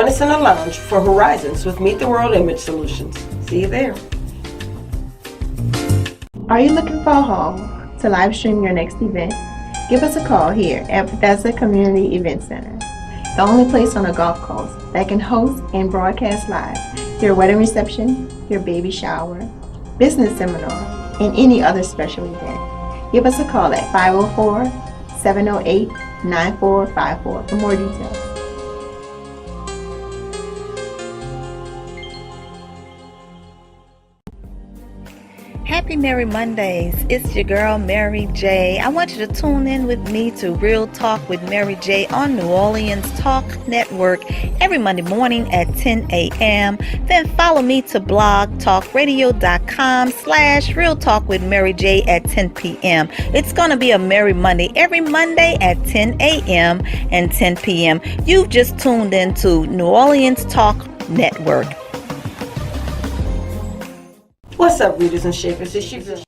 Join us in the lounge for Horizons with Meet the World Image Solutions. See you there. Are you looking for a home to live stream your next event? Give us a call here at Bethesda Community Event Center, the only place on the Gulf Coast that can host and broadcast live your wedding reception, your baby shower, business seminar, and any other special event. Give us a call at 504-708-9454 for more details. Happy Merry Mondays. It's your girl, Mary J. I want you to tune in with me to Real Talk with Mary J on New Orleans Talk Network every Monday morning at 10 a.m. Then follow me to blogtalkradio.com/Real Talk with Mary J at 10 p.m. It's going to be a Merry Monday every Monday at 10 a.m. and 10 p.m. You've just tuned into New Orleans Talk Network. What's up, readers and shakers? It's your girl.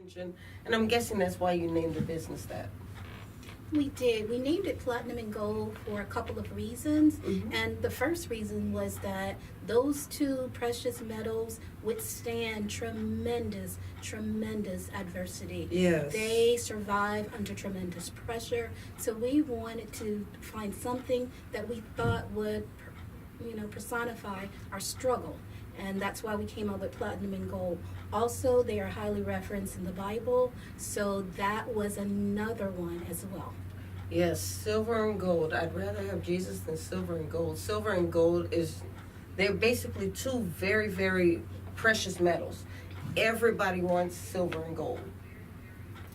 attention, and I'm guessing that's why you named the business that. We did. We named it Platinum and Gold for a couple of reasons. Mhm. And the first reason was that those two precious metals withstand tremendous adversity. Yes. They survive under tremendous pressure. So we wanted to find something that we thought would, personify our struggle. And that's why we came up with Platinum and Gold. Also, they are highly referenced in the Bible, so that was another one as well. Yes, silver and gold. I'd rather have Jesus than silver and gold. Silver and gold they're basically two very, very precious metals. Everybody wants silver and gold.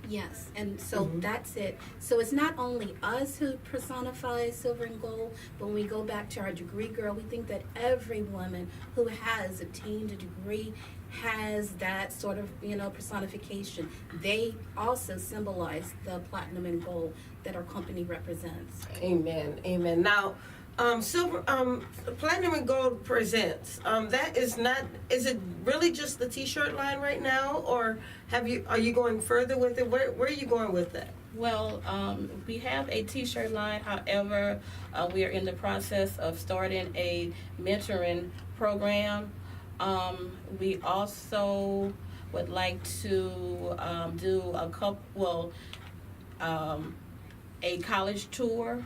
Yes, and so Mhm. that's it. So it's not only us who personify silver and gold, but when we go back to our degree girl, we think that every woman who has obtained a degree has that sort of, personification. They also symbolize the platinum and gold that our company represents. Amen. Amen. Now, Platinum and Gold presents. Is it really just the t-shirt line right now, or are you going further with it? Where are you going with that? Well, we have a t-shirt line. However, we are in the process of starting a mentoring program. We also would like to do a college tour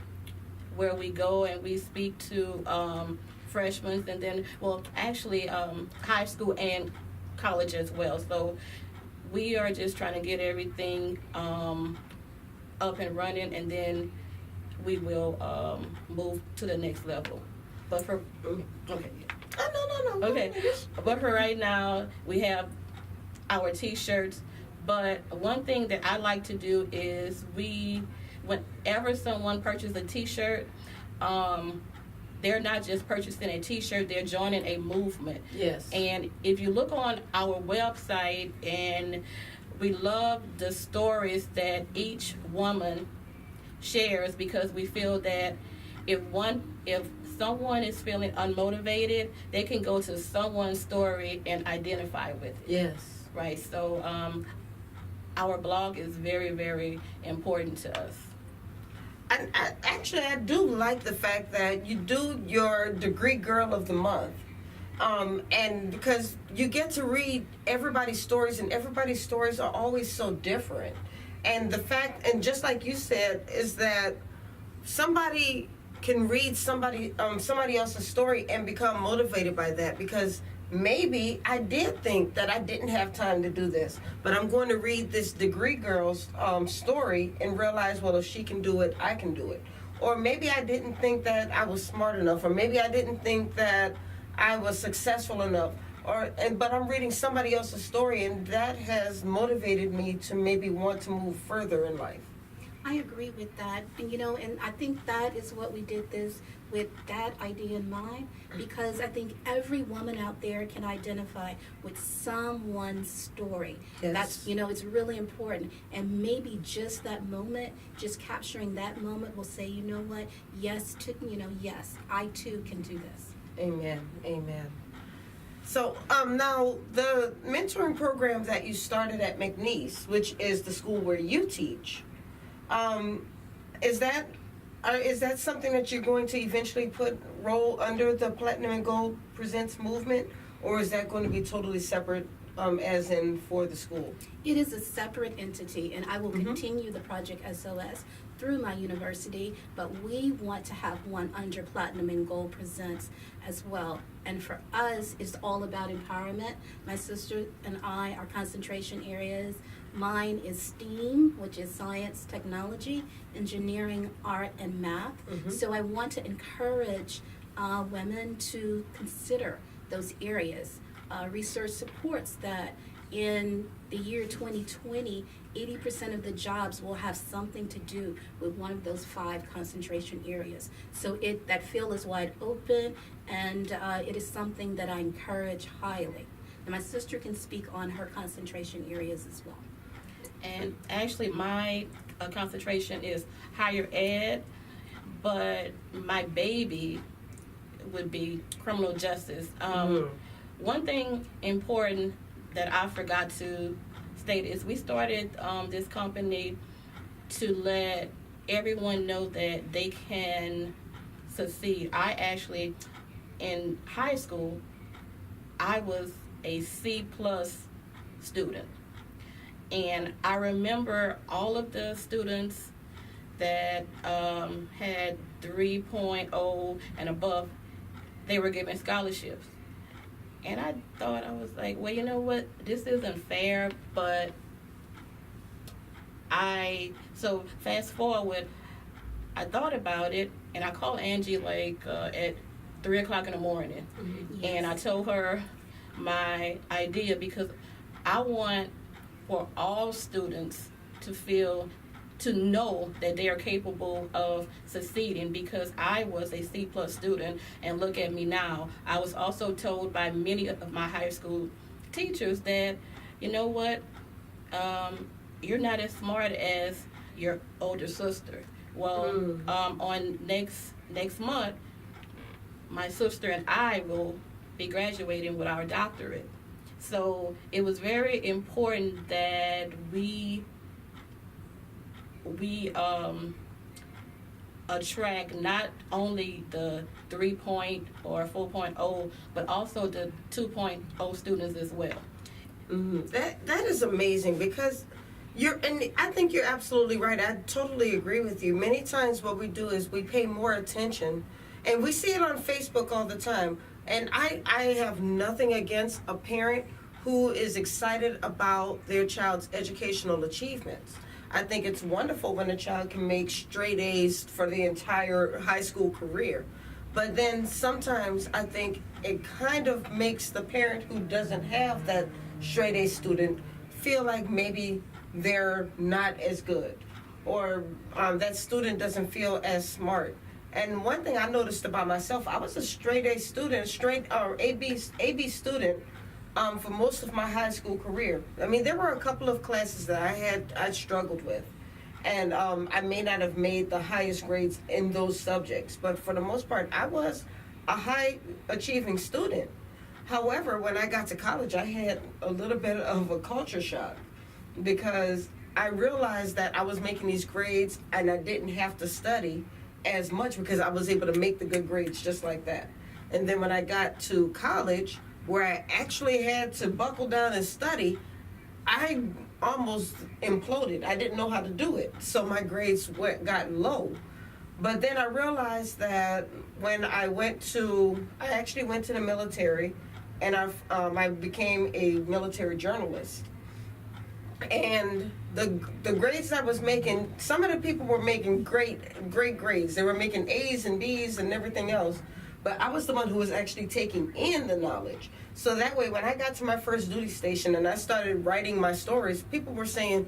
where we go and we speak to freshmen and then, high school and college as well. So we are just trying to get everything up and running, and then we will move to the next level. But for okay. Oh, no. Okay, but for right now, we have our t-shirts. But one thing that I like to do is whenever someone purchases a t-shirt, they're not just purchasing a t-shirt, they're joining a movement. Yes. And if you look on our website, and we love the stories that each woman shares, because we feel that if someone is feeling unmotivated, they can go to someone's story and identify with it. Yes. Right. So our blog is very, very important to us. I do like the fact that you do your degree girl of the month. And because you get to read everybody's stories, and everybody's stories are always so different. And the fact, and just like you said, is that somebody can read somebody else's story and become motivated by that, because maybe I did think that I didn't have time to do this, but I'm going to read this degree girl's story and realize, well, if she can do it, I can do it. Or maybe I didn't think that I was smart enough, or maybe I didn't think that I was successful enough, but I'm reading somebody else's story, and that has motivated me to maybe want to move further in life. I agree with that. And, and I think that is what we did this with that idea in mind, because I think every woman out there can identify with someone's story. Yes. That's, it's really important. And maybe just that moment, just capturing that moment will say, you know what, yes, I too can do this. Amen. So now the mentoring program that you started at McNeese, which is the school where you teach, is that something that you're going to eventually roll under the Platinum and Gold Presents movement, or is that going to be totally separate, as in for the school? It is a separate entity, and I will continue the Project SOS through my university, but we want to have one under Platinum and Gold Presents as well. And for us, it's all about empowerment. My sister and I, our concentration areas, mine is STEAM, which is science, technology, engineering, art, and math. So I want to encourage women to consider those areas. Research supports that in the year 2020, 80% of the jobs will have something to do with one of those 5 concentration areas. So that field is wide open, and it is something that I encourage highly. And my sister can speak on her concentration areas as well. And actually, my concentration is higher ed, but my baby would be criminal justice. One thing important that I forgot to state is we started this company to let everyone know that they can succeed. I actually, in high school, I was a C+ student. And I remember all of the students that had 3.0 and above, they were given scholarships. And I thought, I was like, well, you know what? This isn't fair, but so fast forward, I thought about it, and I called Angie like at 3 o'clock in the morning. Mm-hmm. And I told her my idea, because I want for all students to know that they are capable of succeeding, because I was a C+ student, and look at me now. I was also told by many of my high school teachers that, you know what, you're not as smart as your older sister. Well, on next month, my sister and I will be graduating with our doctorate. So it was very important that we attract not only the 3.0 or 4.0, but also the 2.0 students as well. That is amazing, because and I think you're absolutely right. I totally agree with you. Many times what we do is we pay more attention, and we see it on Facebook all the time. And I have nothing against a parent who is excited about their child's educational achievements. I think it's wonderful when a child can make straight A's for the entire high school career. But then sometimes I think it kind of makes the parent who doesn't have that straight A student feel like maybe they're not as good, or that student doesn't feel as smart. And one thing I noticed about myself, I was a straight A student, AB student for most of my high school career. I mean, there were a couple of classes that I struggled with, and I may not have made the highest grades in those subjects, but for the most part, I was a high achieving student. However, when I got to college, I had a little bit of a culture shock, because I realized that I was making these grades and I didn't have to study as much, because I was able to make the good grades just like that. And then when I got to college, where I actually had to buckle down and study, I almost imploded. I didn't know how to do it, so my grades got low. But then I realized that when I actually went to the military, and I became a military journalist. And the grades I was making, some of the people were making great grades. They were making A's and B's and everything else. But I was the one who was actually taking in the knowledge. So that way, when I got to my first duty station and I started writing my stories, people were saying,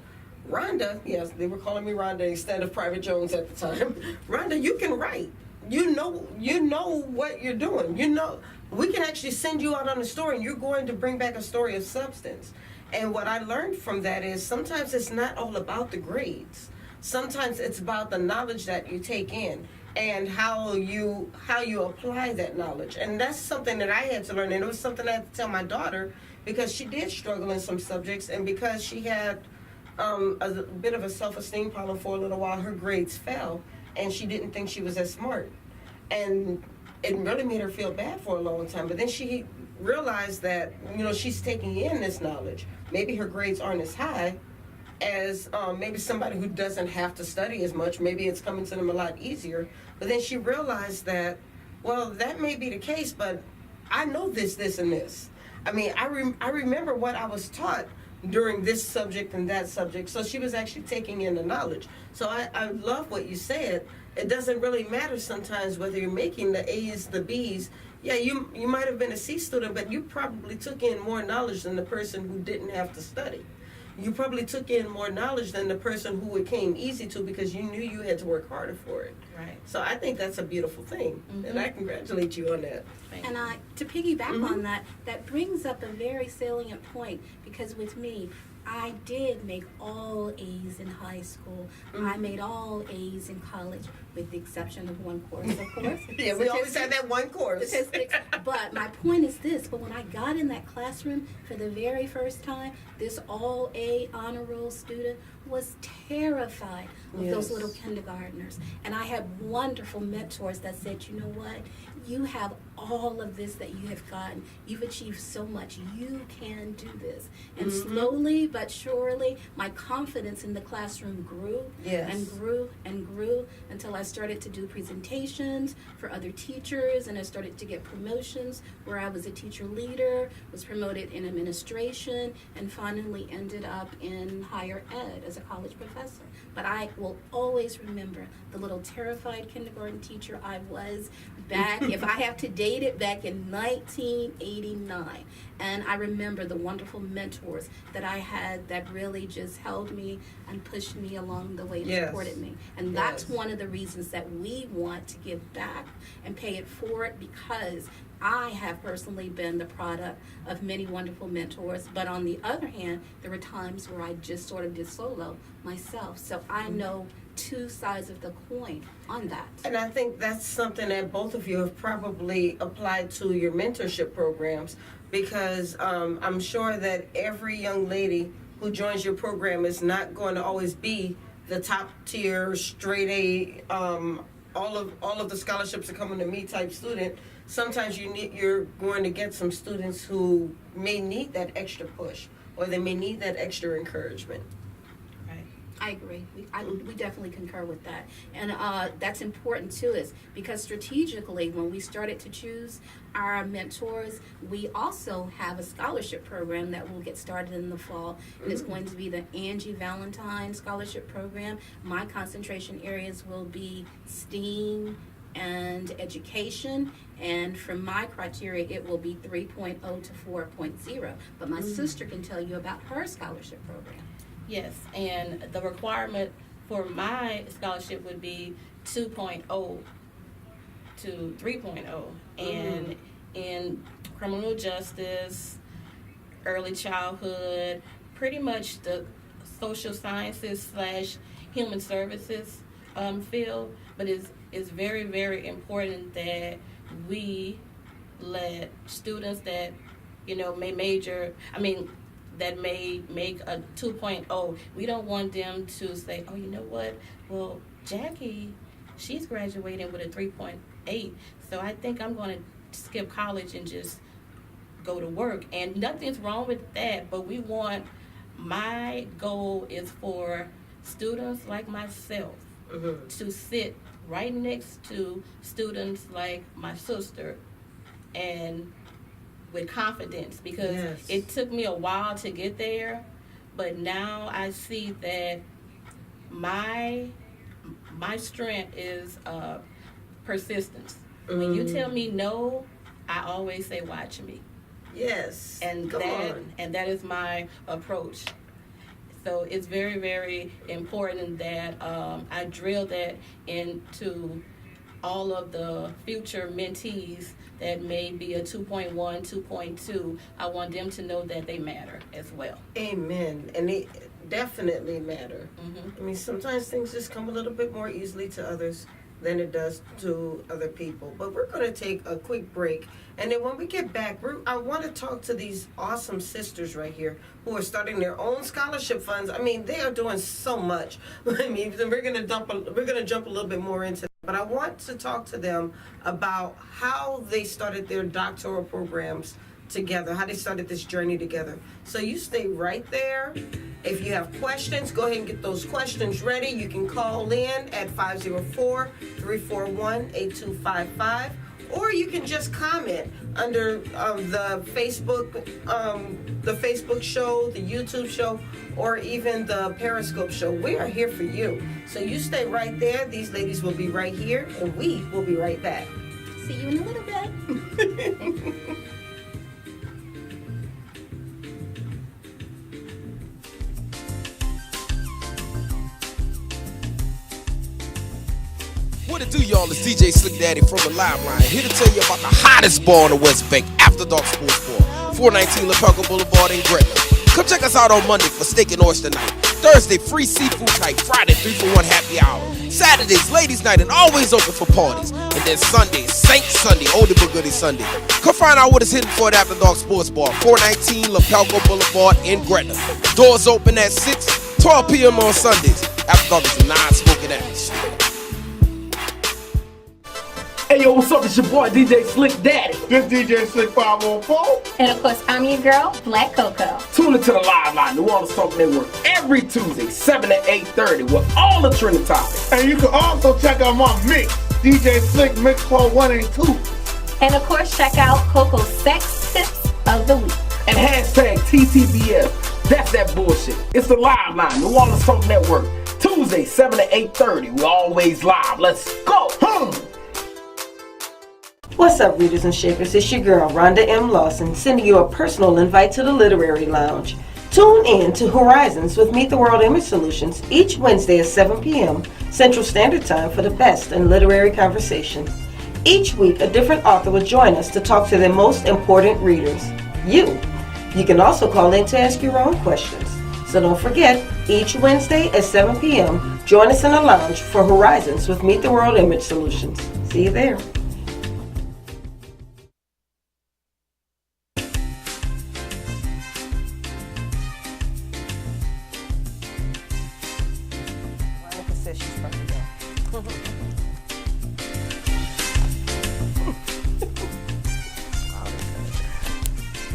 Rhonda, yes, they were calling me Rhonda instead of Private Jones at the time. Rhonda, you can write. You know what you're doing. You know, we can actually send you out on a story, and you're going to bring back a story of substance. And what I learned from that is sometimes it's not all about the grades. Sometimes it's about the knowledge that you take in and how you apply that knowledge. And that's something that I had to learn, and it was something I had to tell my daughter, because she did struggle in some subjects, and because she had a bit of a self-esteem problem for a little while, her grades fell, and she didn't think she was as smart. And it really made her feel bad for a long time. But then she realized that, she's taking in this knowledge. Maybe her grades aren't as high as maybe somebody who doesn't have to study as much. Maybe it's coming to them a lot easier. But then she realized that, well, that may be the case, but I know this, and this. I mean, I remember what I was taught during this subject and that subject. So she was actually taking in the knowledge. So I love what you said. It doesn't really matter sometimes whether you're making the A's, the B's. Yeah, you might have been a C student, but you probably took in more knowledge than the person who didn't have to study. You probably took in more knowledge than the person who it came easy to, because you knew you had to work harder for it. Right. So I think that's a beautiful thing, and I congratulate you on that. And to piggyback on that, that brings up a very salient point, because with me, I did make all A's in high school. I made all A's in college, with the exception of one course, of course. Yeah, we always had that one course. Statistics. But my point is this, but when I got in that classroom for the very first time, this all A honor roll student was terrified of those little kindergartners. And I had wonderful mentors that said, you know what, you have all of this that you have gotten. You've achieved so much. You can do this. And slowly but surely, my confidence in the classroom grew and grew and grew until I started to do presentations for other teachers, and I started to get promotions where I was a teacher leader, was promoted in administration, and finally ended up in higher ed as a college professor. But I will always remember the little terrified kindergarten teacher I was back, if I have to date it, back in 1989. And I remember the wonderful mentors that I had that really just held me and pushed me along the way and supported me. And that's one of the reasons that we want to give back and pay it forward, because I have personally been the product of many wonderful mentors, but on the other hand, there were times where I just sort of did solo myself. So I know two sides of the coin on that. And I think that's something that both of you have probably applied to your mentorship programs, because I'm sure that every young lady who joins your program is not going to always be the top tier, straight A, all of the scholarships are coming to me type student. Sometimes you're going to get some students who may need that extra push, or they may need that extra encouragement. I agree. We definitely concur with that. And that's important to us, because strategically, when we started to choose our mentors, we also have a scholarship program that will get started in the fall. And it's going to be the Angee Valentine Scholarship Program. My concentration areas will be STEAM and education, and for my criteria it will be 3.0 to 4.0. But my sister can tell you about her scholarship program. Yes, and the requirement for my scholarship would be 2.0 to 3.0. And in criminal justice, early childhood, pretty much the social sciences / human services field. But it's very, very important that we let students that, may major, that may make a 2.0, we don't want them to say, oh, you know what, well, Jackie, she's graduating with a 3.8, so I think I'm going to skip college and just go to work. And nothing's wrong with that, but my goal is for students like myself to sit right next to students like my sister, and with confidence, because it took me a while to get there, but now I see that my strength is persistence. When you tell me no, I always say watch me. Yes. And that is my approach. So it's very, very important that I drill that into all of the future mentees that may be a 2.1, 2.2. I want them to know that they matter as well. Amen. And they definitely matter. Sometimes things just come a little bit more easily to others than it does to other people. But we're going to take a quick break. And then when we get back, I want to talk to these awesome sisters right here who are starting their own scholarship funds. They are doing so much. We're going to jump a little bit more into that. But I want to talk to them about how they started their doctoral programs together, how they started this journey together. So you stay right there. If you have questions, go ahead and get those questions ready. You can call in at 504-341-8255, or you can just comment under the Facebook show, the YouTube show, or even the Periscope show. We are here for you. So you stay right there. These ladies will be right here, and we will be right back. See you in a little bit. What it do, y'all? It's DJ Slick Daddy from the Liveline, here to tell you about the hottest bar on the West Bank, After Dark Sports Bar, 419 LaPelka Boulevard in Gretna. Come check us out on Monday for steak and oyster night. Thursday, free seafood night. Friday, 3-for-1 happy hour. Saturdays, ladies night, and always open for parties. And then Sunday, Saint Sunday, oldie but goodie Sunday. Come find out what is hidden for at After Dark Sports Bar, 419 LaPelka Boulevard in Gretna. Doors open at 6, 12 p.m. on Sundays. After Dark is a non-smoking atmosphere. Hey yo, what's up? It's your boy DJ Slick Daddy. This DJ Slick 514. And of course, I'm your girl, Black Coco. Tune into the Liveline, New Orleans Talk Network, every Tuesday, 7 to 8:30 with all the trending topics. And you can also check out my mix, DJ Slick Mix Part 1 and 2. And of course, check out Coco's Sex Tips of the Week. And hashtag TTBF. That's that bullshit. It's the Liveline, New Orleans Talk Network, Tuesday, 7 to 8:30. We're always live. Let's go. What's up, readers and shakers? It's your girl, Rhonda M Lawson, sending you a personal invite to the Literary Lounge. Tune in to Horizons with Meet the World Image Solutions each Wednesday at 7 p.m. Central Standard Time for the best in literary conversation. Each week, a different author will join us to talk to their most important readers, you. You can also call in to ask your own questions. So don't forget, each Wednesday at 7 p.m., join us in the lounge for Horizons with Meet the World Image Solutions. See you there.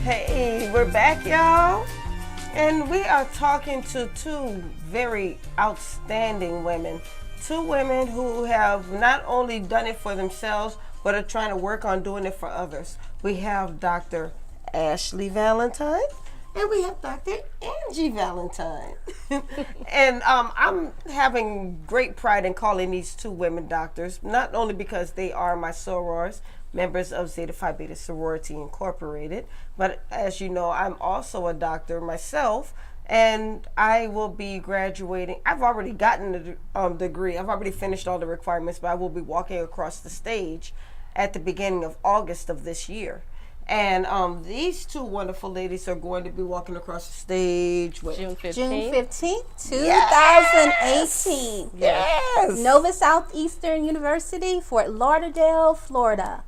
Hey, we're back, y'all. And we are talking to two very outstanding women. Two women who have not only done it for themselves, but are trying to work on doing it for others. We have Dr. Ashley Valentine, and we have Dr. Angee Valentine. And I'm having great pride in calling these two women doctors, not only because they are my sorors, members of Zeta Phi Beta Sorority Incorporated, but as you know, I'm also a doctor myself, and I will be graduating. I've already gotten the degree. I've already finished all the requirements, but I will be walking across the stage at the beginning of August of this year. And these two wonderful ladies are going to be walking across the stage with June 15th. June 15th, 2018. Yes. Nova Southeastern University, Fort Lauderdale, Florida.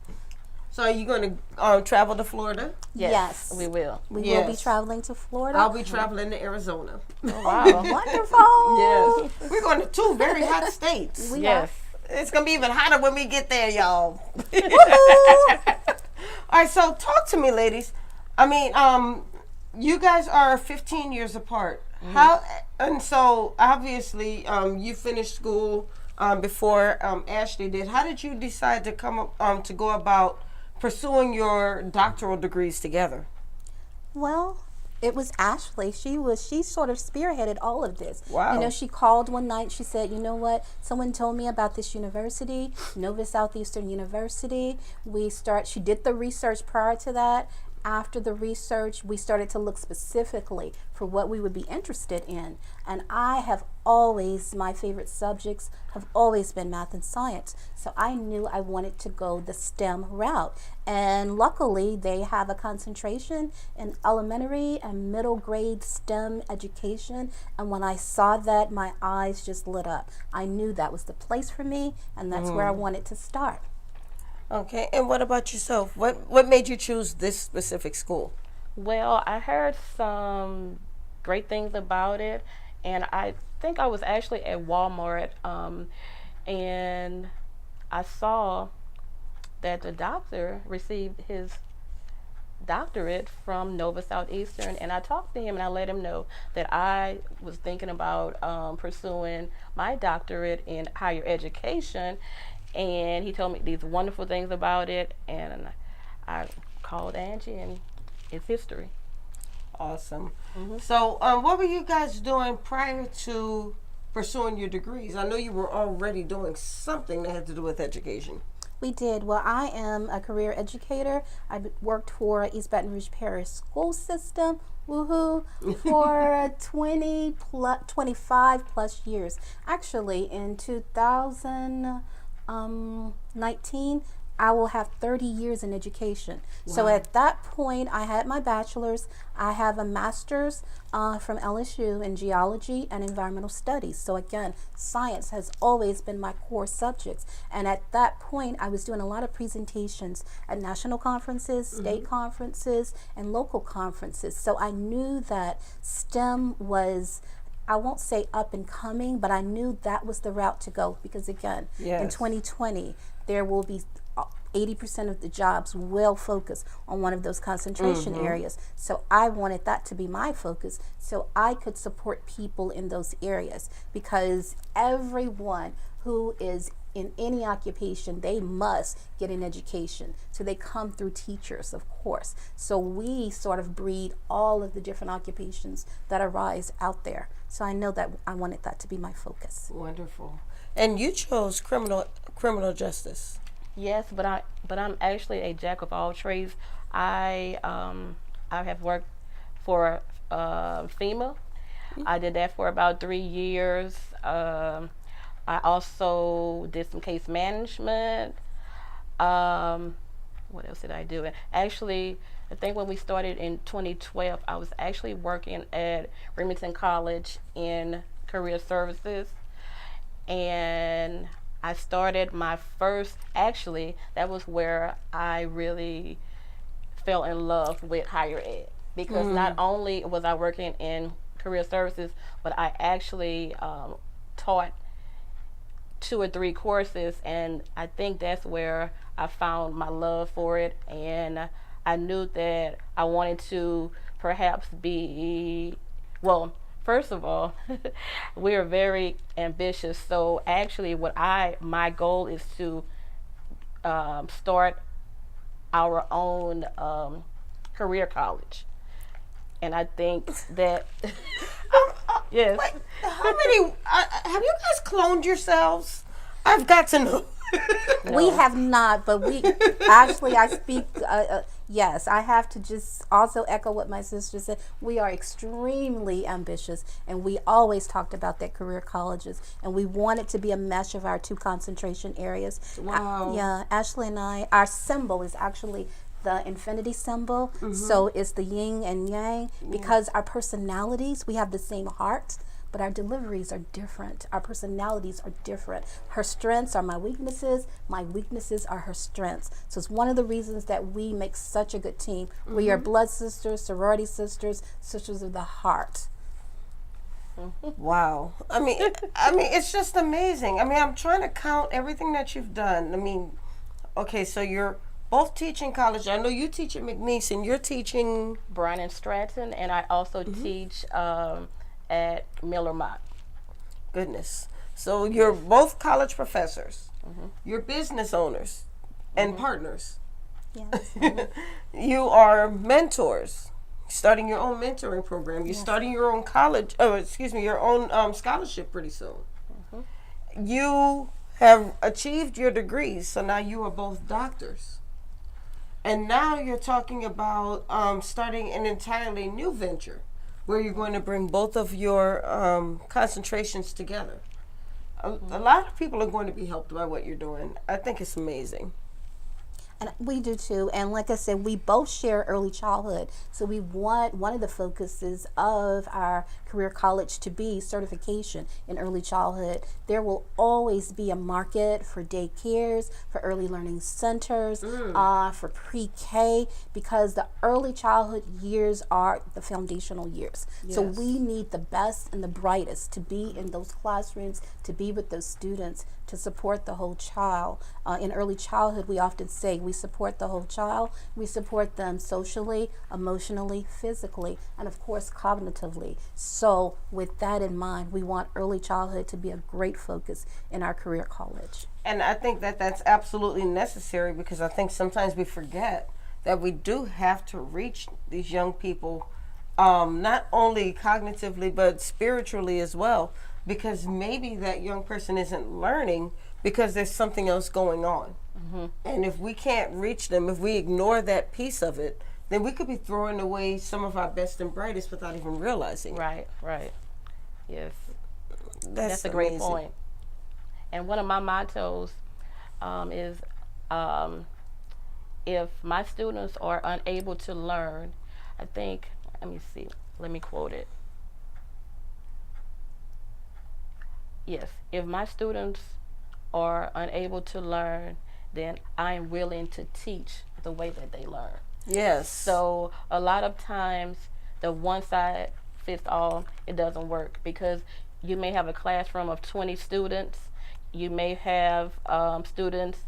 So are you going to travel to Florida? Yes. We will. We will be traveling to Florida. I'll be traveling to Arizona. Oh, wow. Wonderful. Yes. We're going to two very hot states. Yes. It's going to be even hotter when we get there, y'all. All right, so talk to me, ladies. I mean, you guys are 15 years apart. And so obviously you finished school before Ashley did. How did you decide to come up to go about pursuing your doctoral degrees together? Well, it was Ashley. She sort of spearheaded all of this. Wow. You know, she called one night. She said, you know what? Someone told me about this university, Nova Southeastern University. She did the research prior to that. After the research, we started to look specifically for what we would be interested in. And my favorite subjects have always been math and science. So I knew I wanted to go the STEM route. And luckily, they have a concentration in elementary and middle grade STEM education. And when I saw that, my eyes just lit up. I knew that was the place for me, and that's where I wanted to start. Okay, and what about yourself? What made you choose this specific school? Well, I heard some great things about it, and I think I was actually at Walmart, and I saw that the doctor received his doctorate from Nova Southeastern, and I talked to him and I let him know that I was thinking about pursuing my doctorate in higher education. And he told me these wonderful things about it, and I called Angie, and it's history. Awesome. So what were you guys doing prior to pursuing your degrees? I know you were already doing something that had to do with education. We did. Well, I am a career educator. I worked for East Baton Rouge Parish School System, woohoo, for 25 plus years. Actually, in 2000, 19, I will have 30 years in education. So at that point, I had my bachelor's. I have a master's from LSU in geology and environmental studies. So again, science has always been my core subjects. And at that point, I was doing a lot of presentations at national conferences, state conferences, and local conferences. So I knew that STEM was, I won't say up and coming, but I knew that was the route to go, because again, in 2020, there will be 80% of the jobs will focus on one of those concentration areas. So I wanted that to be my focus so I could support people in those areas, because everyone who is in any occupation, they must get an education. So they come through teachers, of course. So we sort of breed all of the different occupations that arise out there. So I know that I wanted that to be my focus. Wonderful. And you chose criminal justice. Yes, but I'm actually a jack of all trades. I have worked for FEMA. I did that for about 3 years. I also did some case management. What else did I do? Actually, I think when we started in 2012, I was actually working at Remington College in career services, and I started my first, actually, that was where I really fell in love with higher ed, because not only was I working in career services, but I actually taught 2 or 3 courses, and I think that's where I found my love for it, and I knew that I wanted to perhaps be, well, first of all, we're very ambitious. So actually my goal is to start our own career college. And I think that, yes. Wait, how many, have you guys cloned yourselves? I've got to know. No. We have not, but we actually, I speak, yes, I have to just also echo what my sister said. We are extremely ambitious, and we always talked about that career colleges, and we want it to be a mesh of our 2 concentration areas. Wow. Yeah, Ashley and I, our symbol is actually the infinity symbol. So it's the yin and yang, because our personalities, we have the same heart, but our deliveries are different. Our personalities are different. Her strengths are my weaknesses are her strengths. So it's one of the reasons that we make such a good team. We are blood sisters, sorority sisters, sisters of the heart. Wow. I mean, it's just amazing. I mean, I'm trying to count everything that you've done. I mean, okay, so you're both teaching college. I know you teach at McNeese, and you're teaching Bryan and Stratton, and I also teach at Miller Mock. Goodness. So you're both college professors. You're business owners and partners. Yes. You are mentors, starting your own mentoring program. You're starting your own college, your own scholarship pretty soon. You have achieved your degrees, so now you are both doctors. And now you're talking about starting an entirely new venture, where you're going to bring both of your concentrations together. A lot of people are going to be helped by what you're doing. I think it's amazing. And we do too. And like I said, we both share early childhood. So we want one of the focuses of our career college to be certification in early childhood. There will always be a market for daycares, for early learning centers, for pre-K, because the early childhood years are the foundational years. So we need the best and the brightest to be in those classrooms, to be with those students, to support the whole child. In early childhood, we often say we support the whole child. We support them socially, emotionally, physically, and of course cognitively. So with that in mind, we want early childhood to be a great focus in our career college. And I think that that's absolutely necessary, because I think sometimes we forget that we do have to reach these young people, not only cognitively but spiritually as well, because maybe that young person isn't learning because there's something else going on. And if we can't reach them, if we ignore that piece of it, then we could be throwing away some of our best and brightest without even realizing. Right. Yes. That's a great amazing point. And one of my mottos is if my students are unable to learn, I think, let me see, let me quote it. Yes, if my students are unable to learn, then I'm willing to teach the way that they learn. Yes. So a lot of times the one size fits all, it doesn't work, because you may have a classroom of 20 students. You may have students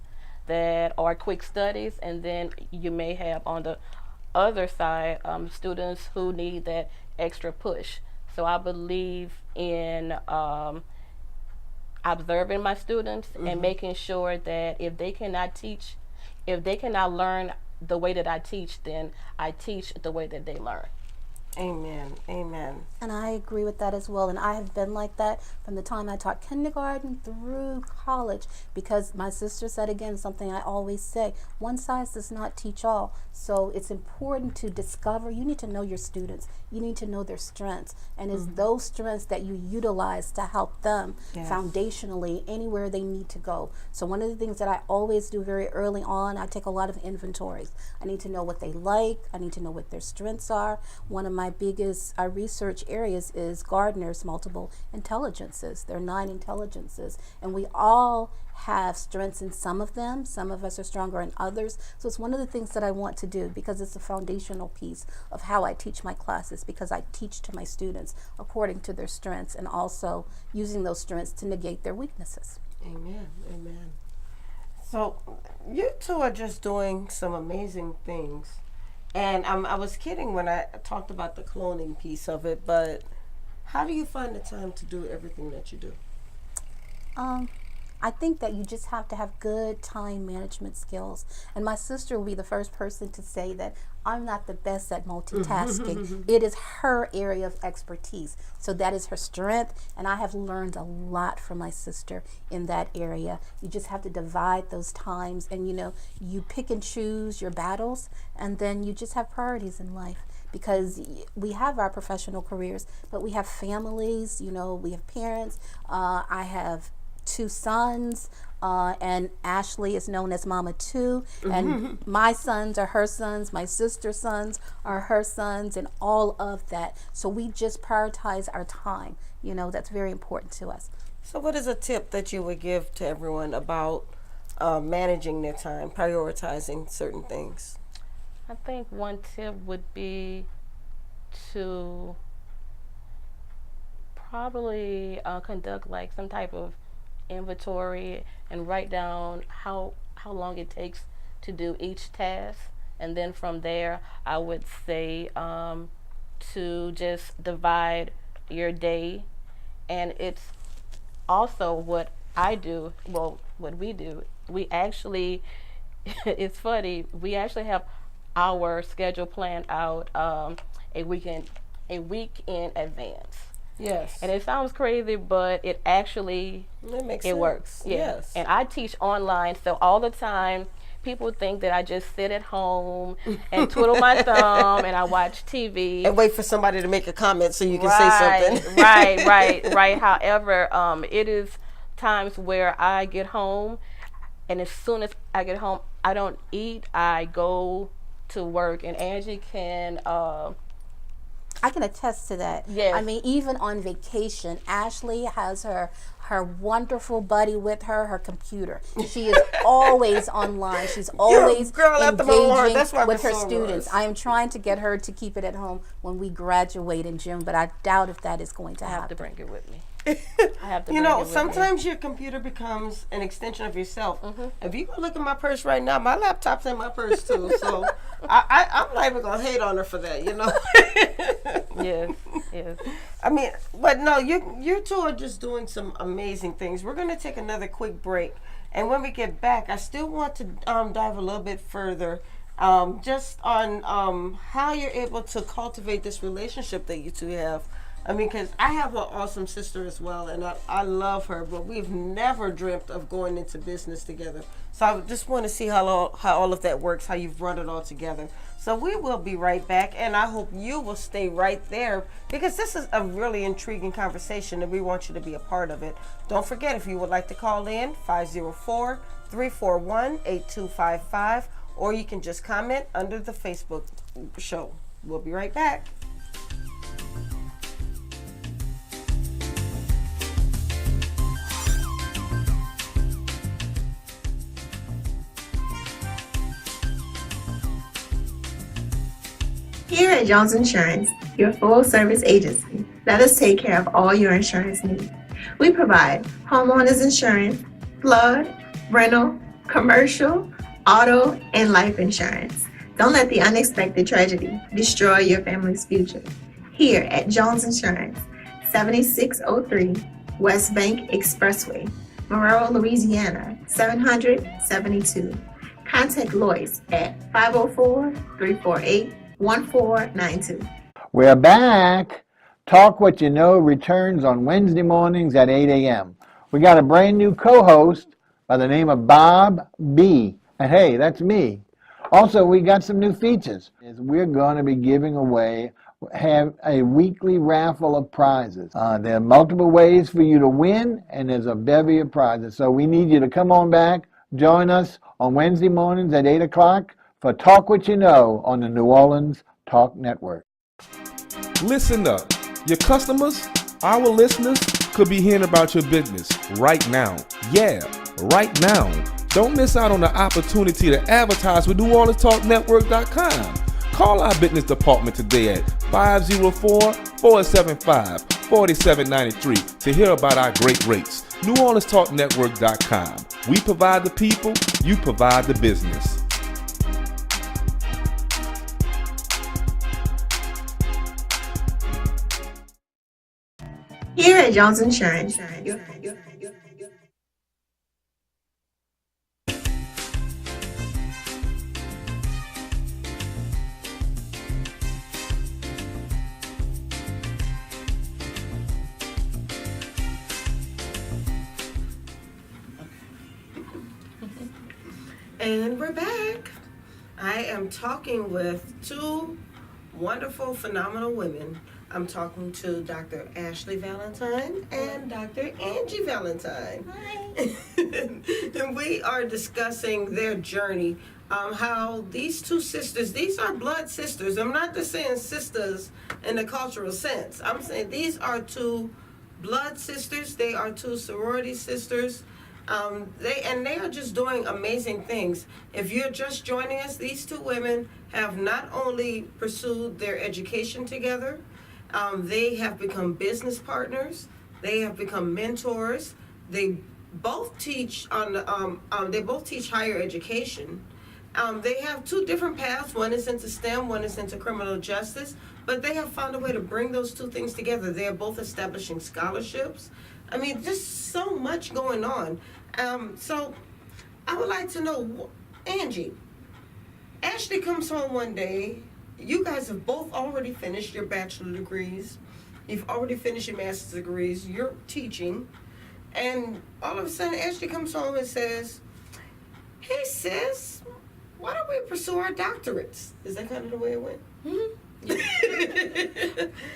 that are quick studies, and then you may have on the other side students who need that extra push. So I believe in observing my students and making sure that if they cannot learn the way that I teach, then I teach the way that they learn. Amen. Amen. And I agree with that as well. And I have been like that from the time I taught kindergarten through college, because my sister said, again, something I always say, one size does not teach all. So it's important to discover, you need to know your students. You need to know their strengths. And it's those strengths that you utilize to help them foundationally anywhere they need to go. So one of the things that I always do very early on, I take a lot of inventories. I need to know what they like. I need to know what their strengths are. One of my biggest research areas is Gardner's multiple intelligences. There are 9 intelligences, and we all have strengths in some of them. Some of us are stronger in others. So it's one of the things that I want to do, because it's a foundational piece of how I teach my classes, because I teach to my students according to their strengths, and also using those strengths to negate their weaknesses. Amen. Amen. So you two are just doing some amazing things. And I was kidding when I talked about the cloning piece of it, but how do you find the time to do everything that you do? I think that you just have to have good time management skills. And my sister will be the first person to say that I'm not the best at multitasking. It is her area of expertise. So that is her strength. And I have learned a lot from my sister in that area. You just have to divide those times, and you pick and choose your battles, and then you just have priorities in life. Because we have our professional careers, but we have families, we have parents. I have 2 sons, and Ashley is known as Mama 2, and my sons are her sons, my sister's sons are her sons, and all of that. So we just prioritize our time. That's very important to us. So what is a tip that you would give to everyone about managing their time, prioritizing certain things? I think one tip would be to probably conduct like some type of inventory and write down how long it takes to do each task, and then from there I would say to just divide your day. And it's also what I do, well, what we do, we actually it's funny, we actually have our schedule planned out a week in advance. Yes. And it sounds crazy, but it actually works. Yeah. Yes. And I teach online, so all the time people think that I just sit at home and twiddle my thumb and I watch TV and wait for somebody to make a comment so you can say something. Right. However, it is times where I get home, and as soon as I get home, I don't eat. I go to work, and Angie can. I can attest to that. Yes. I mean, even on vacation, Ashley has her wonderful buddy with her computer. She is always online. She's always engaging with her students. I am trying to get her to keep it at home when we graduate in June, but I doubt if that is going to happen. I have to bring it with me. Sometimes your computer becomes an extension of yourself. If you go look at my purse right now, my laptop's in my purse too. So I'm not even gonna hate on her for that, Yes. I mean, but no, you two are just doing some amazing things. We're gonna take another quick break, and when we get back, I still want to dive a little bit further, just on how you're able to cultivate this relationship that you two have. I mean, because I have an awesome sister as well, and I love her, but we've never dreamt of going into business together. So I just want to see how all of that works, how you've brought it all together. So we will be right back, and I hope you will stay right there, because this is a really intriguing conversation, and we want you to be a part of it. Don't forget, if you would like to call in, 341-8255, or you can just comment under the Facebook show. We'll be right back. Here at Jones Insurance, your full-service agency, let us take care of all your insurance needs. We provide homeowners insurance, flood, rental, commercial, auto, and life insurance. Don't let the unexpected tragedy destroy your family's future. Here at Jones Insurance, 7603 West Bank Expressway, Monroe, Louisiana, 772. Contact Lois at 504-348-1492. We're back. Talk What You Know returns on Wednesday mornings at 8 a.m. We got a brand new co-host by the name of Bob B. And hey, that's me. Also, we got some new features. We're going to be giving away, have a weekly raffle of prizes. There are multiple ways for you to win, and there's a bevy of prizes. So we need you to come on back, join us on Wednesday mornings at 8 o'clock for Talk What You Know on the New Orleans Talk Network. Listen up. Your customers, our listeners, could be hearing about your business right now. Yeah, right now. Don't miss out on the opportunity to advertise with NewOrleansTalkNetwork.com. Call our business department today at 504-475-4793 to hear about our great rates. NewOrleansTalkNetwork.com. We provide the people, you provide the business. Here at Jones Insurance, And we're back. I am talking with two wonderful, phenomenal women. I'm talking to Dr. Ashley Valentine and Dr. Angee Valentine. Hi. And we are discussing their journey. How these two sisters, these are blood sisters. I'm not just saying sisters in the cultural sense. I'm saying these are two blood sisters. They are two sorority sisters. They are just doing amazing things. If you're just joining us, these two women have not only pursued their education together, they have become business partners. They have become mentors. They both teach they both teach higher education. They have two different paths. One is into STEM, one is into criminal justice. But they have found a way to bring those two things together. They are both establishing scholarships. I mean, just so much going on. So I would like to know, Angie, Ashley comes home one day. You guys have both already finished your bachelor degrees. You've already finished your master's degrees. You're teaching. And all of a sudden, Ashley comes home and says, hey, sis, why don't we pursue our doctorates? Is that kind of the way it went? Mm-hmm.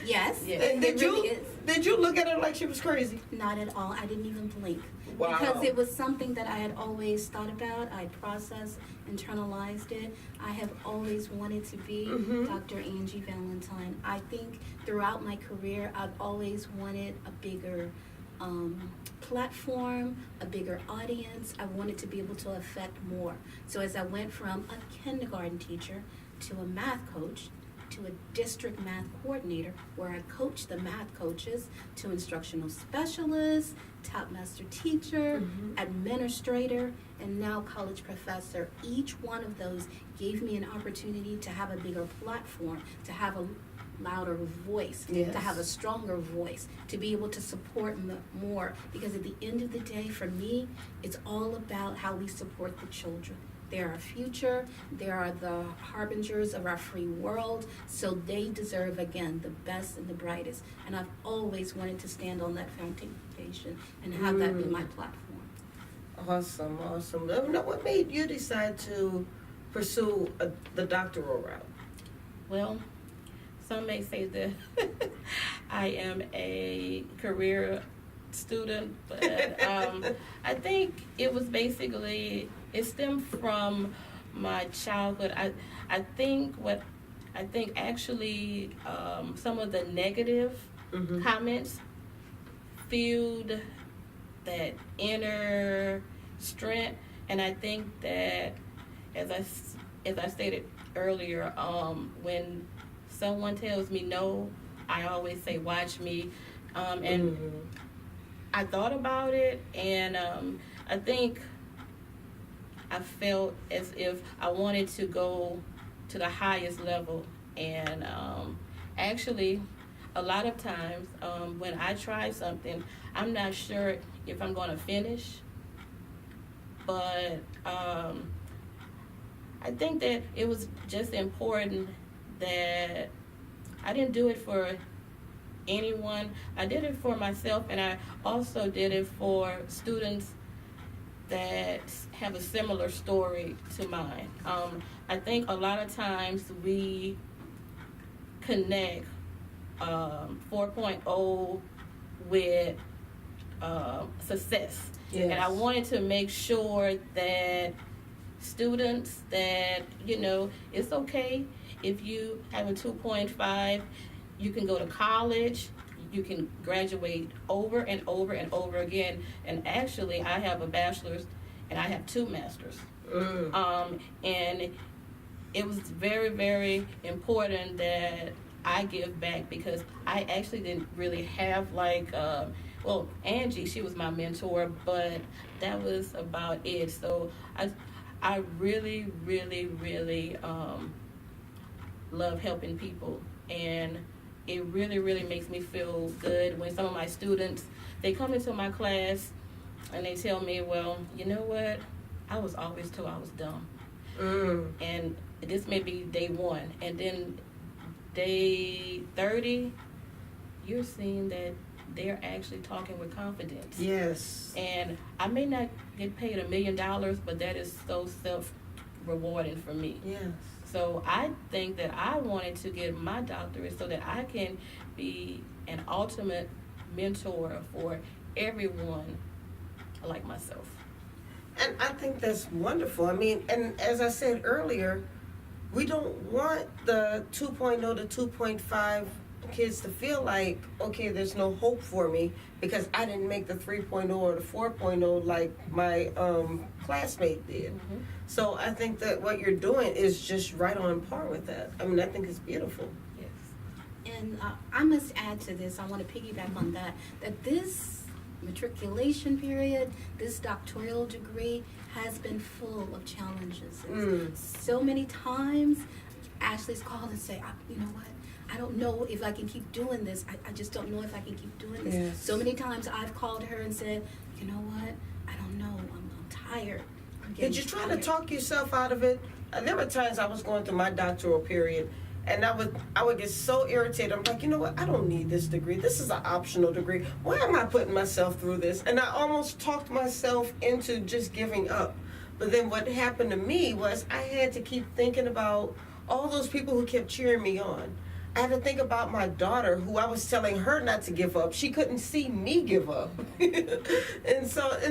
Yes. And did you look at her like she was crazy? Not at all. I didn't even blink. Wow. Because it was something that I had always thought about. I processed, internalized it. I have always wanted to be Dr. Angee Valentine. I think throughout my career, I've always wanted a bigger platform, a bigger audience. I wanted to be able to affect more. So as I went from a kindergarten teacher to a math coach, to a district math coordinator, where I coach the math coaches, to instructional specialist, top master teacher, administrator, and now college professor. Each one of those gave me an opportunity to have a bigger platform, to have a louder voice, to have a stronger voice, to be able to support more. Because at the end of the day, for me, it's all about how we support the children. They're our future. They are the harbingers of our free world. So they deserve, again, the best and the brightest. And I've always wanted to stand on that foundation and have that be my platform. Awesome. Now, what made you decide to pursue the doctoral route? Well, some may say that I am a career student, but I think it was basically, it stemmed from my childhood. I think actually some of the negative comments fueled that inner strength, and I think that as I stated earlier, when someone tells me no, I always say watch me, and I thought about it, and I think I felt as if I wanted to go to the highest level, and actually a lot of times when I try something, I'm not sure if I'm going to finish, but I think that it was just important that I didn't do it for anyone. I did it for myself, and I also did it for students that have a similar story to mine. I think a lot of times we connect 4.0 with success. Yes. And I wanted to make sure that students that, it's okay if you have a 2.5, you can go to college, you can graduate over and over and over again. And actually, I have a bachelor's and I have 2 masters. And it was very, very important that I give back, because I actually didn't really have Angie, she was my mentor, but that was about it. So I really, really, really love helping people, and it really, really makes me feel good when some of my students, they come into my class and they tell me, well, you know what, I was always told I was dumb. And this may be day 1, and then day 30, you're seeing that they're actually talking with confidence. Yes. And I may not get paid $1 million, but that is so self-rewarding for me. Yes. So I think that I wanted to get my doctorate so that I can be an ultimate mentor for everyone like myself. And I think that's wonderful. I mean, and as I said earlier, we don't want the 2.0 to 2.5 kids to feel like, okay, there's no hope for me because I didn't make the 3.0 or the 4.0 like my classmate did. So I think that what you're doing is just right on par with that. I mean, I think it's beautiful. Yes. And I must add to this, I want to piggyback on that this matriculation period, this doctoral degree has been full of challenges. So many times, Ashley's called and say, you know what? I don't know if I can keep doing this. I just don't know if I can keep doing this. Yes. So many times I've called her and said, you know what? I don't know. I'm tired. Did you try to talk yourself out of it? There were times I was going through my doctoral period, and I would get so irritated. I'm like, you know what? I don't need this degree. This is an optional degree. Why am I putting myself through this? And I almost talked myself into just giving up. But then what happened to me was I had to keep thinking about all those people who kept cheering me on. I had to think about my daughter, who I was telling her not to give up. She couldn't see me give up. And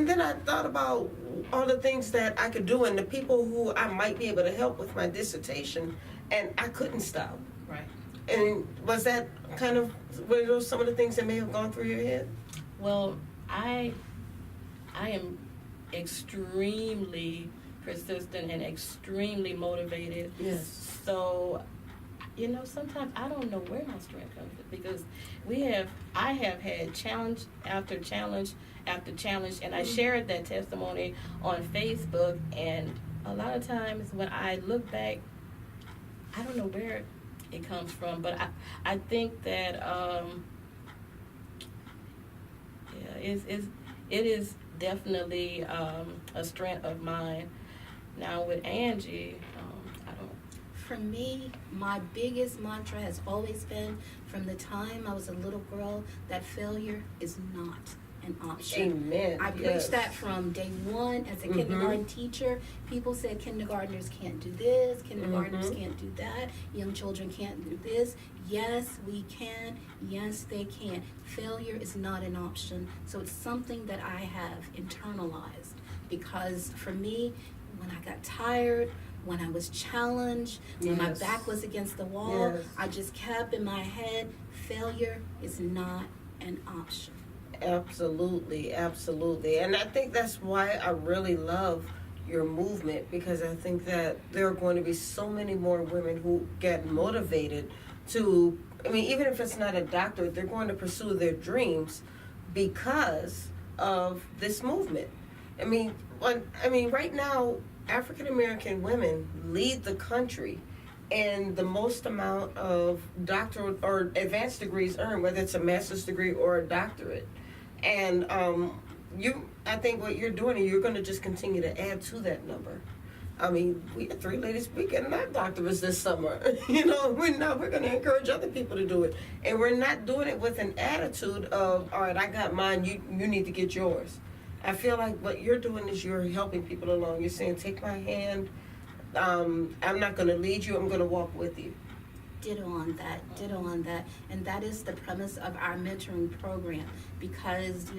then I thought about all the things that I could do and the people who I might be able to help with my dissertation, and I couldn't stop. Right. And was that were those some of the things that may have gone through your head? Well, I am extremely persistent and extremely motivated. Yes. So, sometimes I don't know where my strength comes from, because I have had challenge after challenge after challenge, and I shared that testimony on Facebook, and a lot of times when I look back, I don't know where it comes from, but I think that it is definitely a strength of mine. Now with Angie, For me, my biggest mantra has always been, from the time I was a little girl, that failure is not an option. Amen. I preached Yes. that from day one as a kindergarten teacher. People said kindergartners can't do this, kindergartners can't do that, young children can't do this. Yes, we can. Yes, they can. Failure is not an option. So it's something that I have internalized, because for me, when I got tired, when I was challenged, when my back was against the wall, I just kept in my head, failure is not an option. Absolutely, absolutely. And I think that's why I really love your movement, because I think that there are going to be so many more women who get motivated to, I mean, even if it's not a doctorate, they're going to pursue their dreams because of this movement. I mean, right now, African American women lead the country in the most amount of doctoral or advanced degrees earned, whether it's a master's degree or a doctorate. And I think what you're doing, and you're going to just continue to add to that number. I mean, we had 3 ladies getting our doctorates this summer. We're going to encourage other people to do it. And we're not doing it with an attitude of, all right, I got mine, you need to get yours. I feel like what you're doing is you're helping people along. You're saying, take my hand. I'm not going to lead you. I'm going to walk with you. Ditto on that. And that is the premise of our mentoring program, because,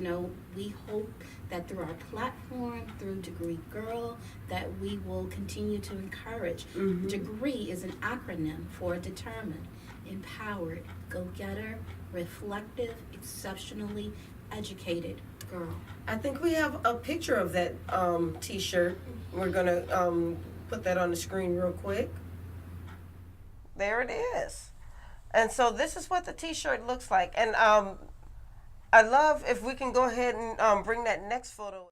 we hope that through our platform, through Degree Girl, that we will continue to encourage. Degree is an acronym for determined, empowered, go-getter, reflective, exceptionally educated girl. I think we have a picture of that t-shirt. We're going to put that on the screen real quick. There it is. And so this is what the t-shirt looks like. And I love if we can go ahead and bring that next photo.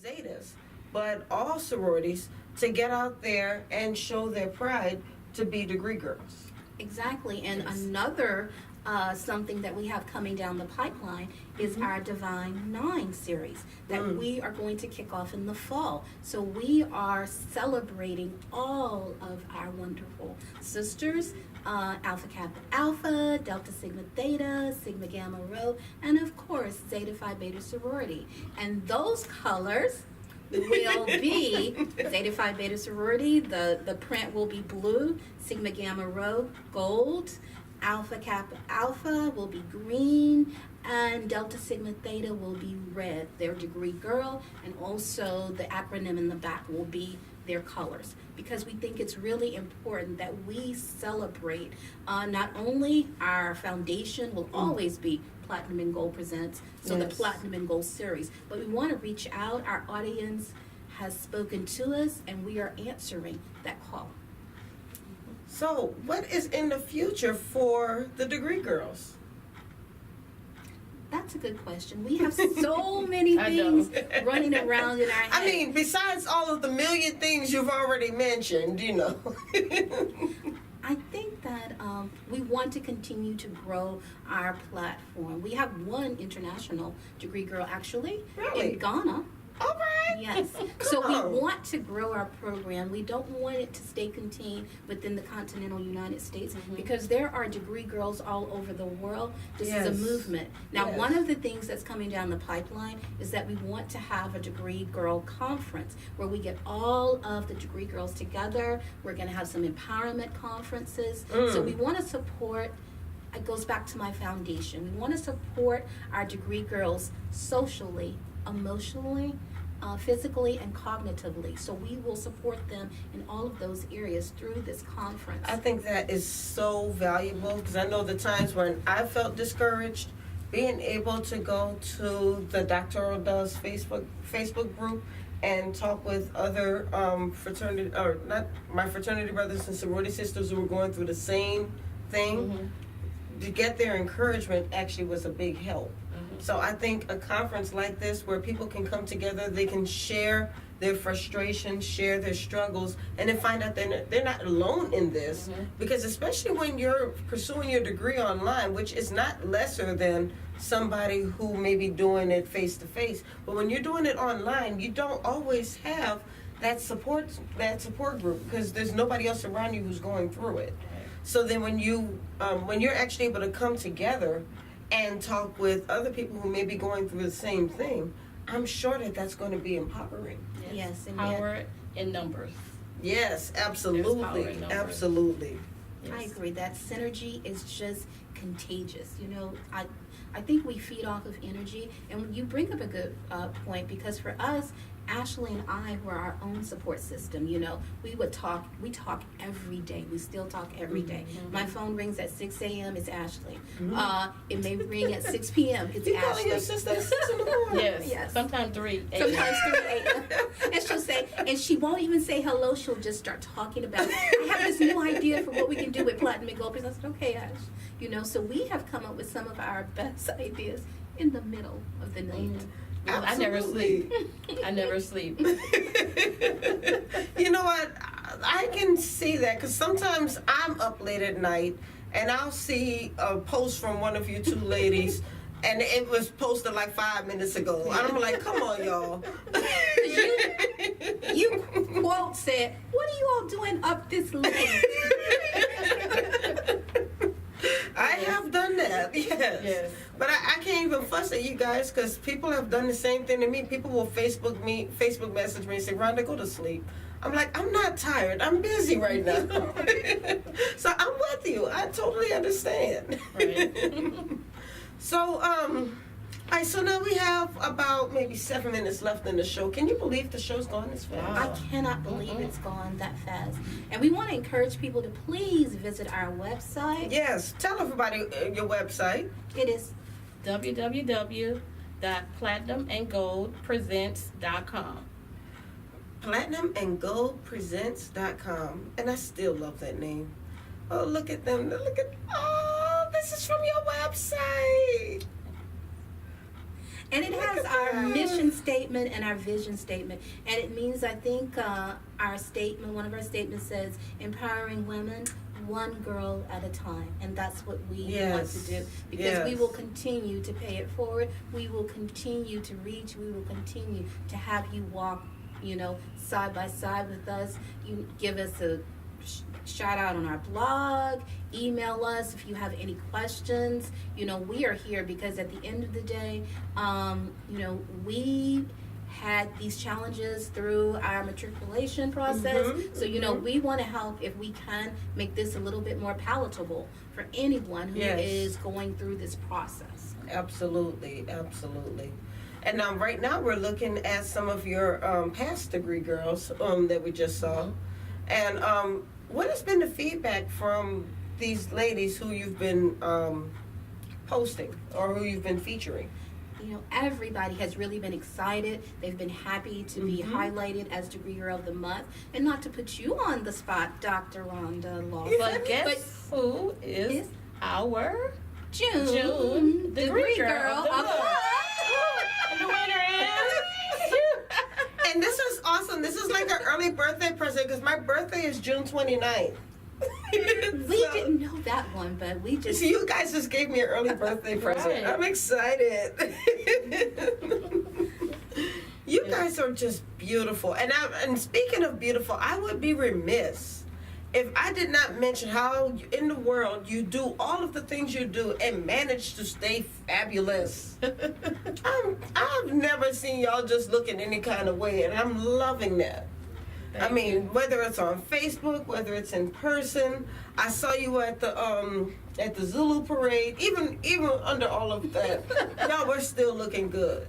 Zetas, but all sororities, to get out there and show their pride to be degree girls. Exactly. And another something that we have coming down the pipeline is our Divine 9 series that we are going to kick off in the fall. So we are celebrating all of our wonderful sisters, Alpha Kappa Alpha, Delta Sigma Theta, Sigma Gamma Rho, and of course Zeta Phi Beta Sorority. And those colors will be Zeta Phi Beta Sorority, the print will be blue, Sigma Gamma Rho gold, Alpha Kappa Alpha will be green, and Delta Sigma Theta will be red, their degree girl, and also the acronym in the back will be their colors, because we think it's really important that we celebrate not only our foundation will always be Platinum and Gold Presents, so the Platinum and Gold series, but we want to reach out. Our audience has spoken to us, and we are answering that call. So, what is in the future for the degree girls? That's a good question. We have so many things running around in our head. I mean, besides all of the million things you've already mentioned, I think that we want to continue to grow our platform. We have one international degree girl actually in Ghana. All right. Yes. So we want to grow our program. We don't want it to stay contained within the continental United States because there are degree girls all over the world. This is a movement. Now, one of the things that's coming down the pipeline is that we want to have a degree girl conference where we get all of the degree girls together. We're going to have some empowerment conferences. So we want to support. It goes back to my foundation. We want to support our degree girls socially, emotionally, physically, and cognitively. So we will support them in all of those areas through this conference. I think that is so valuable because I know the times when I felt discouraged, being able to go to the Doctoral Does Facebook group and talk with other fraternity, or not my fraternity brothers and sorority sisters who were going through the same thing, to get their encouragement actually was a big help. So I think a conference like this where people can come together, they can share their frustrations, share their struggles, and then find out they're not alone in this. Because especially when you're pursuing your degree online, which is not lesser than somebody who may be doing it face-to-face, but when you're doing it online, you don't always have that support group, because there's nobody else around you who's going through it. So then when you're actually able to come together and talk with other people who may be going through the same thing, I'm sure that that's going to be empowering. Yes, and Power in numbers. Yes, There's power absolutely, in numbers. absolutely. I agree. That synergy is just contagious. You know, I think we feed off of energy, and you bring up a good point, because for us, Ashley and I were our own support system. You know, we talk every day. We still talk every day. My phone rings at 6 a.m. It's Ashley. It may ring at 6 p.m. It's You Ashley. calling your sister at 6 in the morning? Yes. Sometimes 3 a.m. Sometimes 3 a.m. And she'll say, and she won't even say hello. She'll just start talking about, I have this new idea for what we can do with Platinum and Gold. I said, okay, Ash. You know, so we have come up with some of our best ideas in the middle of the night. I never sleep. I never sleep. You know what? I can see that, because sometimes I'm up late at night and I'll see a post from one of you two ladies, and it was posted like 5 minutes ago. And I'm like, come on, y'all. You quote said, what are you all doing up this late? I have done that, yes. But I can't even fuss at you guys, because people have done the same thing to me. People will Facebook message me and say, Rhonda, go to sleep. I'm like, I'm not tired. I'm busy right now. So I'm with you. I totally understand. Right. So, all right, so now we have about maybe 7 minutes left in the show. Can you believe the show's gone this fast? I cannot believe it's gone that fast. And we want to encourage people to please visit our website. Yes, tell everybody your website. It is www.platinumandgoldpresents.com. platinumandgoldpresents.com. And I still love that name. Oh, look at them. Oh, this is from your website. And it has our mission statement and our vision statement. And it means, I think, our statement, one of our statements says, empowering women one girl at a time. And that's what we want to do. Because we will continue to pay it forward. We will continue to reach. We will continue to have you walk, you know, side by side with us. You give us a shout out on our blog, email us if you have any questions. You know, we are here because at the end of the day, you know, we had these challenges through our matriculation process. So, you know, we want to help, if we can, make this a little bit more palatable for anyone who is going through this process. Absolutely, absolutely. And right now we're looking at some of your past degree girls that we just saw. And what has been the feedback from these ladies who you've been posting or who you've been featuring? You know, everybody has really been excited. They've been happy to be highlighted as Degree Girl of the Month. And not to put you on the spot, Dr. Rhonda Lawson. But guess who is our June Degree Girl of the Month. And the winner is... And this is awesome. This is like an early birthday present, because my birthday is June 29th. We didn't know that one, but we just... So you guys just gave me an early birthday present. I'm excited. You guys are just beautiful. And speaking of beautiful, I would be remiss if I did not mention how in the world you do all of the things you do and manage to stay fabulous. I've never seen y'all just look in any kind of way, and I'm loving that. I mean, whether it's on Facebook, whether it's in person. I saw you at the Zulu parade. Even under all of that, y'all were still looking good.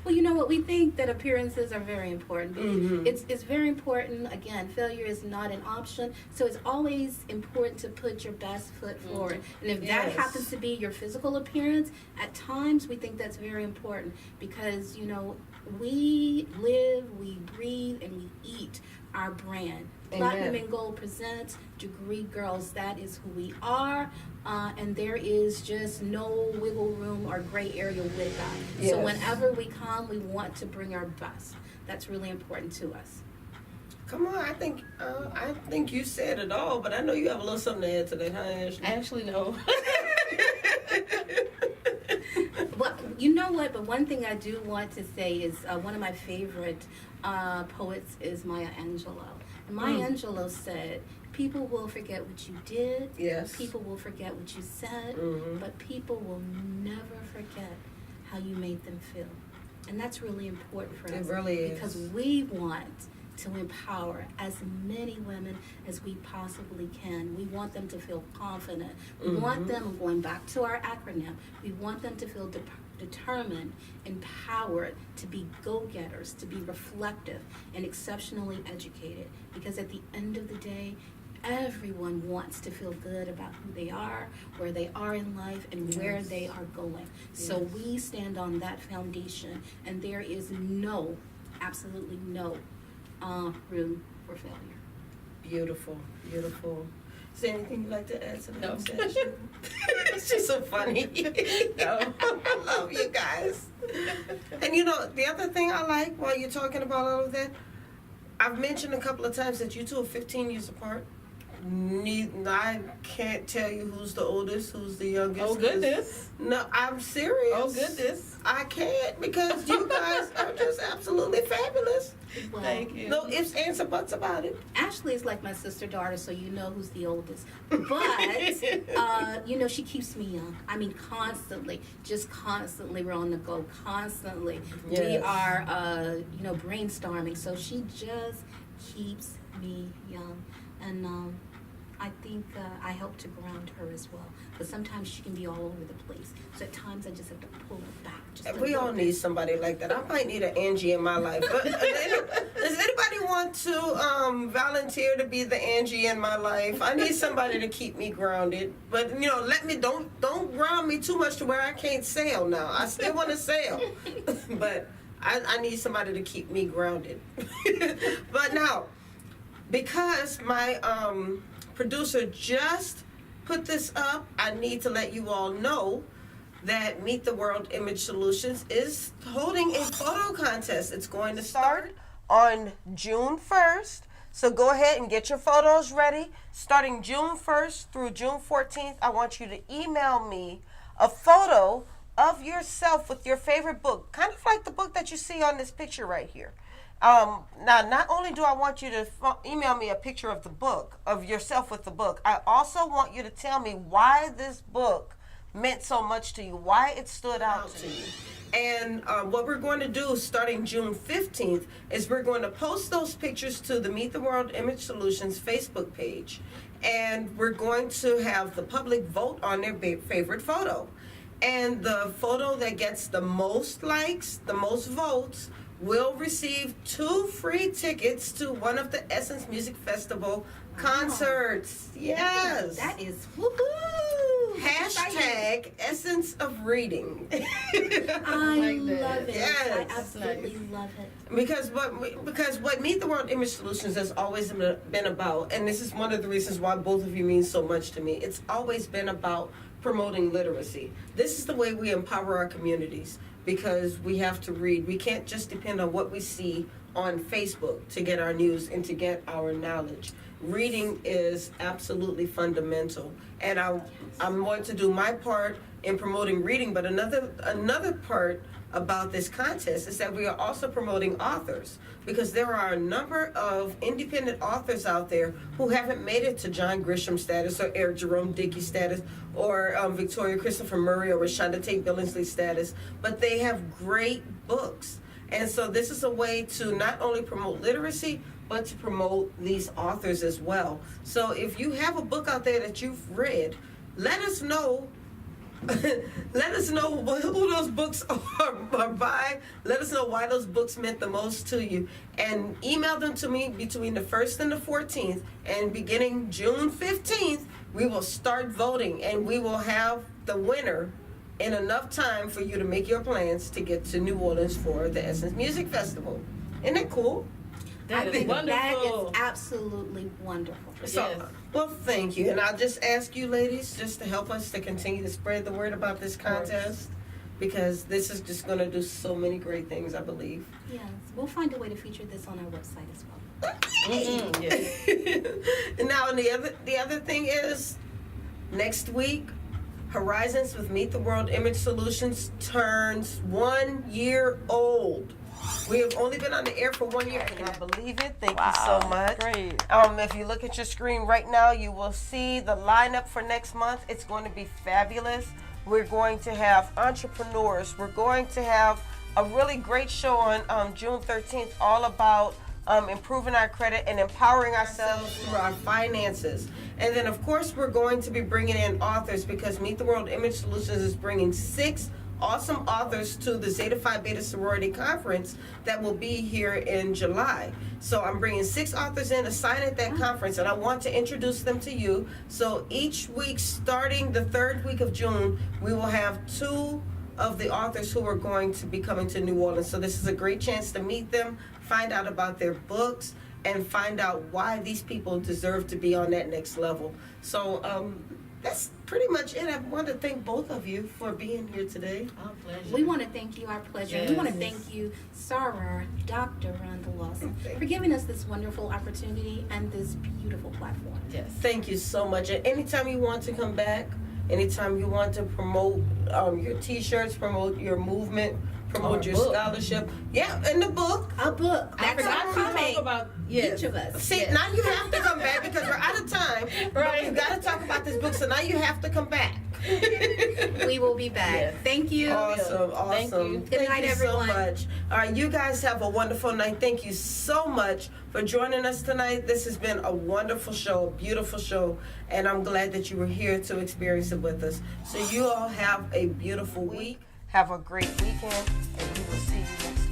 Well, you know what? We think that appearances are very important. It's very important. Again, failure is not an option. So it's always important to put your best foot forward. And if that happens to be your physical appearance, at times we think that's very important, because, you know, we live, we breathe, and we eat our brand. Platinum and Gold presents Degree Girls. That is who we are. And there is just no wiggle room or gray area with that. So whenever we come, we want to bring our best. That's really important to us. Come on, I think you said it all, but I know you have a little something to add to that, huh, Ashley? Ashley, no. You know what? But one thing I do want to say is one of my favorite poets is Maya Angelou. And Maya Angelou said, people will forget what you did. Yes. People will forget what you said. But people will never forget how you made them feel. And that's really important for us. It really is. Because we want to empower as many women as we possibly can. We want them to feel confident. We want them, going back to our acronym, we want them to feel determined, empowered, to be go-getters, to be reflective, and exceptionally educated. Because at the end of the day, everyone wants to feel good about who they are, where they are in life, and where they are going. So we stand on that foundation, and there is absolutely no room for failure. Beautiful, beautiful. Is there anything you'd like to add to the conversation? She's so funny. No, I love you guys. And you know, the other thing I like while you're talking about all of that, I've mentioned a couple of times that you two are 15 years apart. I can't tell you who's the oldest, who's the youngest. Oh, goodness. No, I'm serious. Oh, goodness. I can't, because you guys are just absolutely fabulous. Well, Thank you. No ifs, ands, or buts about it. Ashley is like my sister-daughter, so you know who's the oldest. But, you know, she keeps me young. I mean, constantly, we're on the go, constantly. Yes. We are, you know, brainstorming, so she just keeps me young. And I think I help to ground her as well. But sometimes she can be all over the place. So at times I just have to pull her back. We all need somebody like that. I might need an Angie in my life. But does anybody want to volunteer to be the Angie in my life? I need somebody to keep me grounded. But you know, don't ground me too much to where I can't sail now. I still want to sail, but I need somebody to keep me grounded. But now, because my producer just put this up, I need to let you all know that Meet the World Image Solutions is holding a photo contest. It's going to start on June 1st. So go ahead and get your photos ready. Starting June 1st through June 14th, I want you to email me a photo of yourself with your favorite book, kind of like the book that you see on this picture right here. Now, not only do I want you to email me a picture of the book, of yourself with the book, I also want you to tell me why this book meant so much to you, why it stood out to you. And what we're going to do starting June 15th is we're going to post those pictures to the Meet the World Image Solutions Facebook page. And we're going to have the public vote on their favorite photo. And the photo that gets the most likes, the most votes, will receive 2 free tickets to one of the Essence Music Festival concerts. Yes. That is woohoo! Hashtag Essence of Reading. I love it. Yes. I absolutely love it. Because what Meet the World Image Solutions has always been about, and this is one of the reasons why both of you mean so much to me, it's always been about promoting literacy. This is the way we empower our communities, because we have to read. We can't just depend on what we see on Facebook to get our news and to get our knowledge. Reading is absolutely fundamental, and I'm going to do my part in promoting reading. But another part about this contest is that we are also promoting authors, because there are a number of independent authors out there who haven't made it to John Grisham status or Eric Jerome Dickey status or Victoria Christopher Murray or Rashonda Tate Billingsley status, but they have great books. And so this is a way to not only promote literacy, but to promote these authors as well. So if you have a book out there that you've read, let us know. Let us know who those books are by. Let us know why those books meant the most to you. And email them to me between the 1st and the 14th. And beginning June 15th, we will start voting. And we will have the winner in enough time for you to make your plans to get to New Orleans for the Essence Music Festival. Isn't that cool? That is wonderful. That is absolutely wonderful. So, Yes. well, thank you. And I'll just ask you ladies just to help us to continue to spread the word about this contest, because this is just going to do so many great things, I believe. Yes, we'll find a way to feature this on our website as well. Yes. And now the other thing is, next week Horizons with Meet the World Image Solutions turns 1 year old. We have only been on the air for 1 year. Can you believe it? Thank you so much. Great. If you look at your screen right now, you will see the lineup for next month. It's going to be fabulous. We're going to have entrepreneurs. We're going to have a really great show on June 13th all about improving our credit and empowering ourselves through our finances. And then, of course, we're going to be bringing in authors because Meet the World Image Solutions is bringing 6 awesome authors to the Zeta Phi Beta Sorority Conference that will be here in July. So I'm bringing 6 authors in to sign at that conference, and I want to introduce them to you. So each week, starting the 3rd week of June, we will have 2 of the authors who are going to be coming to New Orleans. So this is a great chance to meet them, find out about their books, and find out why these people deserve to be on that next level. So that's pretty much it. I want to thank both of you for being here today. Our pleasure. We want to thank you, our pleasure. Yes. We want to thank you, Sarah, Dr. Rhonda Lawson, for giving us this wonderful opportunity and this beautiful platform. Yes. Thank you so much. And anytime you want to come back, anytime you want to promote your t-shirts, promote your movement, promote your scholarship. Yeah, and the book. A book. I That's forgot to coming. talk about Each of us. See, now you have to come back because we're out of time. Right. You got to talk about this book, so now you have to come back. We will be back. Yes. Thank you. Awesome, awesome. Thank you. Good night, Thank you everyone. so much. All right, you guys have a wonderful night. Thank you so much for joining us tonight. This has been a wonderful show, a beautiful show, and I'm glad that you were here to experience it with us. So you all have a beautiful week. Have a great weekend, and we will see you next time.